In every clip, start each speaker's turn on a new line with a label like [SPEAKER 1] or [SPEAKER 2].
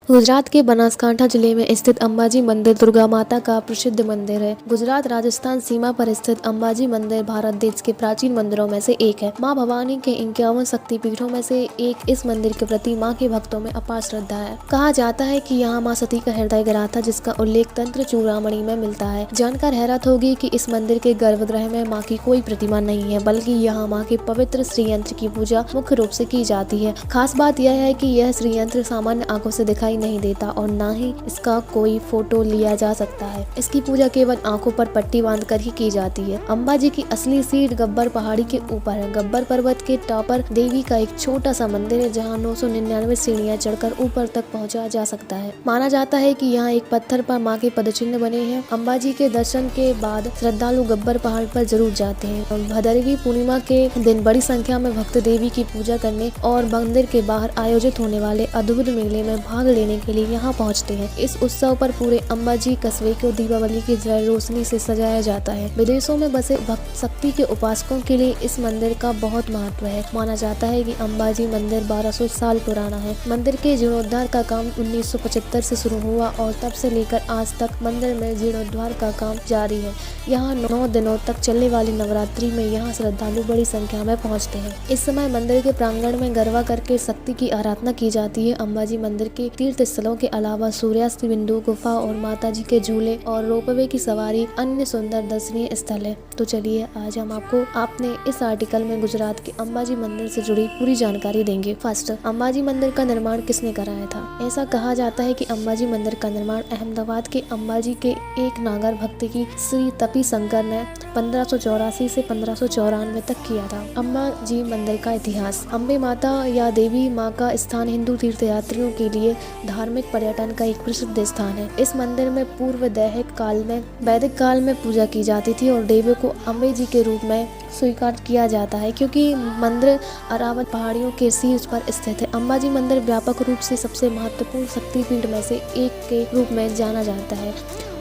[SPEAKER 1] गुजरात के बनासकांठा जिले में स्थित अंबाजी मंदिर दुर्गा माता का प्रसिद्ध मंदिर है। गुजरात राजस्थान सीमा पर स्थित अंबाजी मंदिर भारत देश के प्राचीन मंदिरों में से एक है। मां भवानी के 51 शक्तिपीठों में से एक इस मंदिर के प्रति मां के भक्तों में अपार श्रद्धा है। कहा जाता है कि यहाँ मां सती का हृदय गिरा था, जिसका उल्लेख तंत्र चूड़ामणि में मिलता है। जानकर हैरत होगी कि इस मंदिर के गर्भगृह में मां की कोई प्रतिमा नहीं है, बल्कि यहाँ मां के पवित्र श्रीयंत्र की पूजा मुख्य रूप से की जाती है। खास बात यह है कि यह श्रीयंत्र सामान्य आंखों से दिखाई नहीं देता और न ही इसका कोई फोटो लिया जा सकता है। इसकी पूजा केवल आंखों पर पट्टी बांधकर ही की जाती है। अंबाजी की असली सीट गब्बर पहाड़ी के ऊपर है। गब्बर पर्वत के टॉप पर देवी का एक छोटा सा मंदिर है, जहां 999 सीढ़ियां चढ़कर ऊपर तक पहुंचा जा सकता है। माना जाता है कि यहाँ एक पत्थर पर मां के पदचिन्ह बने हैं। अंबाजी के दर्शन के बाद श्रद्धालु गब्बर पहाड़ पर जरूर जाते हैं। भदरवी पूर्णिमा के दिन बड़ी संख्या में भक्त देवी की पूजा करने और मंदिर के बाहर आयोजित होने वाले अद्भुत मेले में भाग लेने के लिए यहाँ पहुँचते हैं। इस उत्सव पर पूरे अंबाजी कस्बे को दीपावली की रोशनी से सजाया जाता है। विदेशों में बसे भक्त शक्ति के उपासकों के लिए इस मंदिर का बहुत महत्व है। माना जाता है कि अंबाजी मंदिर 1200 साल पुराना है। मंदिर के जीर्णोद्धार का काम 1975 से शुरू हुआ और तब से लेकर आज तक मंदिर में जीर्णोद्धार का काम जारी है। यहाँ 9 दिनों तक चलने वाली नवरात्रि में यहाँ श्रद्धालु बड़ी संख्या में पहुँचते हैं। इस समय मंदिर के प्रांगण में गरबा करके शक्ति की आराधना की जाती है। अंबाजी मंदिर के तीर्थ स्थलों के अलावा सूर्यास्त बिंदु, गुफा और माता जी के झूले और रोपवे की सवारी अन्य सुंदर दर्शनीय स्थल है। तो चलिए आज हम आपने इस आर्टिकल में गुजरात के अंबाजी मंदिर से जुड़ी पूरी जानकारी देंगे। फर्स्ट, अंबाजी मंदिर का निर्माण किसने कराया था? ऐसा कहा जाता है कि अंबाजी मंदिर का निर्माण अहमदाबाद के अंबाजी के एक नागर भक्त की श्री तपी शंकर ने 1584 से 1594 तक किया था। अंबाजी मंदिर का इतिहास। अम्बे माता या देवी माँ का स्थान हिंदू तीर्थयात्रियों के लिए धार्मिक पर्यटन का एक प्रसिद्ध स्थान है। इस मंदिर में वैदिक काल में पूजा की जाती थी और देवी को अम्बे जी के रूप में स्वीकार किया जाता है, क्योंकि मंदिर अरावत पहाड़ियों के शीर्ष पर स्थित है। अंबाजी मंदिर व्यापक रूप से सबसे महत्वपूर्ण शक्तिपीठ में से एक के रूप में जाना जाता है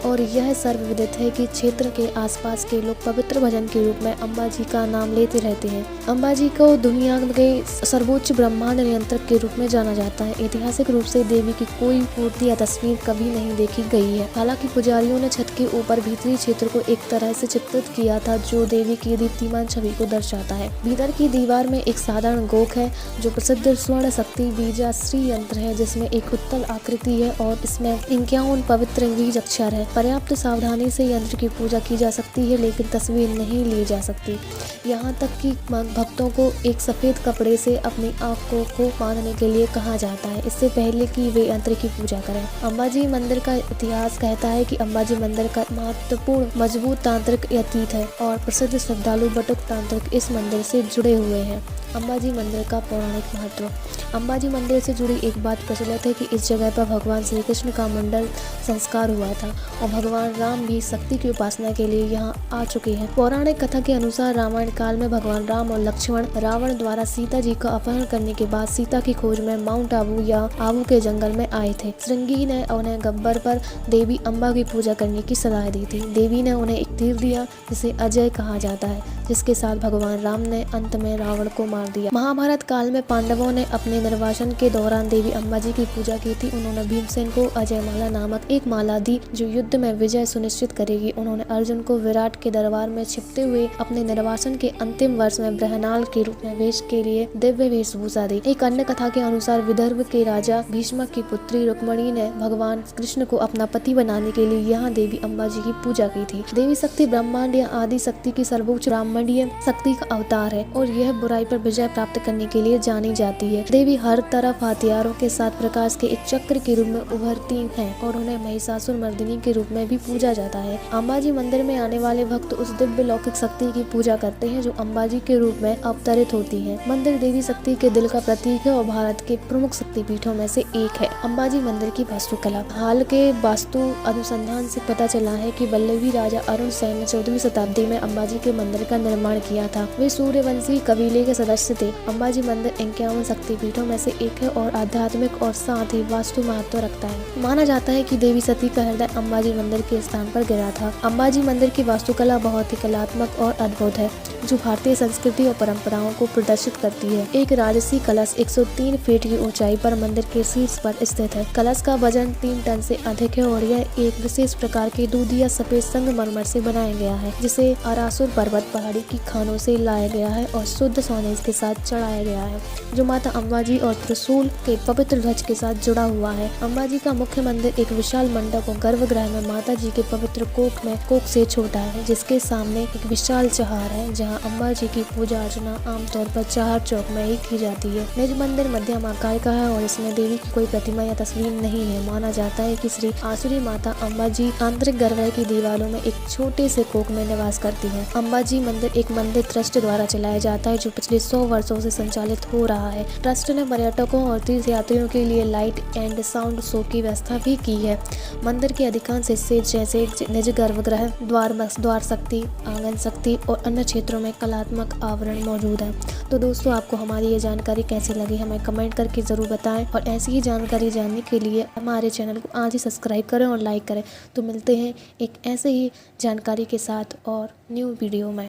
[SPEAKER 1] और यह सर्वविदित है कि क्षेत्र के आसपास के लोग पवित्र भजन के रूप में अंबाजी का नाम लेते रहते हैं। अंबाजी को दुनिया के सर्वोच्च ब्रह्मांड नियंत्रक के रूप में जाना जाता है। ऐतिहासिक रूप से देवी की कोई मूर्ति या तस्वीर कभी नहीं देखी गई है। हालांकि पुजारियों ने छत के ऊपर भीतरी क्षेत्र को एक तरह से चित्रित किया था, जो देवी की दीप्तिमान छवि को दर्शाता है। भीतर की दीवार में एक साधारण गोख है, जो प्रसिद्ध स्वर्ण शक्ति बीजा श्री यंत्र है, जिसमें एक उत्तल आकृति है और इसमें 51 पवित्र बीज अक्षर है। पर्याप्त सावधानी से यंत्र की पूजा की जा सकती है, लेकिन तस्वीर नहीं ली जा सकती। यहाँ तक कि भक्तों को एक सफेद कपड़े से अपनी आंखों को बांधने के लिए कहा जाता है, इससे पहले कि वे यंत्र की पूजा करें। अंबाजी मंदिर का इतिहास कहता है कि अंबाजी मंदिर का महत्वपूर्ण मजबूत तांत्रिक अतीत है और प्रसिद्ध श्रद्धालु बटुक तांत्रिक इस मंदिर से जुड़े हुए हैं। अंबाजी मंदिर का पौराणिक महत्व। अंबाजी मंदिर से जुड़ी एक बात प्रचलित है कि इस जगह पर भगवान श्री कृष्ण का मंडल संस्कार हुआ था और भगवान राम भी शक्ति की उपासना के लिए यहाँ आ चुके हैं। पौराणिक कथा के अनुसार रामायण काल में भगवान राम और लक्ष्मण रावण द्वारा सीता जी का अपहरण करने के बाद सीता की खोज में माउंट आबू या आबू के जंगल में आए थे। श्रृंगी ने उन्हें गब्बर पर देवी अम्बा की पूजा करने की सलाह दी थी। देवी ने उन्हें एक तीर दिया, जिसे अजय कहा जाता है, जिसके साथ भगवान राम ने अंत में रावण को मार दिया। महाभारत काल में पांडवों ने अपने निर्वासन के दौरान देवी अंबाजी की पूजा की थी। उन्होंने भीमसेन को अजय माला नामक एक माला दी, जो युद्ध में विजय सुनिश्चित करेगी। उन्होंने अर्जुन को विराट के दरबार में छिपते हुए अपने निर्वासन के अंतिम वर्ष में ब्रहनाल के रूप में वेश के लिए दिव्य वेशभूषा दी। एक अन्य कथा के अनुसार विदर्भ के राजा भीष्मक की पुत्री रुक्मणी ने भगवान कृष्ण को अपना पति बनाने के लिए यहाँ देवी अंबाजी की पूजा की थी। देवी शक्ति ब्रह्मांड या आदि शक्ति की सर्वोच्च ब्राह्मणीय शक्ति का अवतार है और यह बुराई पर विजय प्राप्त करने के लिए जानी जाती है। देवी हर तरफ हथियारों के साथ प्रकाश के एक चक्र के रूप में उभरती हैं और उन्हें महिषासुर मर्दिनी के रूप में भी पूजा जाता है। अंबाजी मंदिर में आने वाले भक्त उस दिव्य लौकिक शक्ति की पूजा करते हैं, जो अंबाजी के रूप में अवतरित होती है। मंदिर देवी शक्ति के दिल का प्रतीक है और भारत के प्रमुख शक्तिपीठों में से एक है। अंबाजी मंदिर की वास्तुकला। हाल के वास्तु अनुसंधान से पता चला है कि वल्लभी राजा अरुण सेन ने 14वीं शताब्दी में अंबाजी के मंदिर का निर्माण किया था। वे सूर्यवंशी कबीले के सदस्य थे। अंबाजी मंदिर 51 शक्तिपीठों में से एक है और आध्यात्मिक और साथ ही वास्तु महत्व रखता है। माना जाता है कि देवी सती का हृदय अंबाजी मंदिर के स्थान पर गिरा था। अंबाजी मंदिर की वास्तुकला बहुत ही कलात्मक और अद्भुत है, जो भारतीय संस्कृति और परंपराओं को प्रदर्शित करती है। एक राजसी कलश 103 फीट की ऊंचाई पर मंदिर के शीर्ष पर स्थित है। कलश का वजन 3 टन से अधिक है और यह एक विशेष प्रकार के दूधिया सफेद संगमरमर से बनाया गया है, जिसे आरासुर पर्वत पहाड़ी की खानों से लाया गया है और शुद्ध सोने के साथ चढ़ाया गया है, जो माता अंबाजी और त्रिशूल के पवित्र ध्वज के साथ जुड़ा हुआ है। अंबाजी का मुख्य मंदिर एक विशाल मंडप और गर्भगृह में माता जी के पवित्र कोख से छोटा है, जिसके सामने एक विशाल चहार है, जहां अंबाजी की पूजा अर्चना आमतौर पर चहार चौक में ही की जाती है। निज मंदिर मध्यम आकार का है और इसमें देवी की कोई प्रतिमा या तस्वीर नहीं है। माना जाता है कि श्री आसुरी माता अंबाजी आंतरिक गर्भगृह की दीवारों में एक छोटे से कोख में निवास करती है। अंबाजी मंदिर एक मंदिर ट्रस्ट द्वारा चलाया जाता है, जो पिछले 100 वर्षों से संचालित हो रहा है। ट्रस्ट ने पर्यटकों और तीर्थ यात्रियों के लिए लाइट एंड साउंड शो की व्यवस्था भी की है। मंदिर के अधिकांश हिस्से जैसे निज गर्भगृह, द्वार शक्ति, आंगन शक्ति और अन्य क्षेत्रों में कलात्मक आवरण मौजूद है। तो दोस्तों, आपको हमारी ये जानकारी कैसी लगी हमें कमेंट करके ज़रूर बताएं और ऐसी ही जानकारी जानने के लिए हमारे चैनल को आज ही सब्सक्राइब करें और लाइक करें। तो मिलते हैं एक ऐसे ही जानकारी के साथ और न्यू वीडियो में।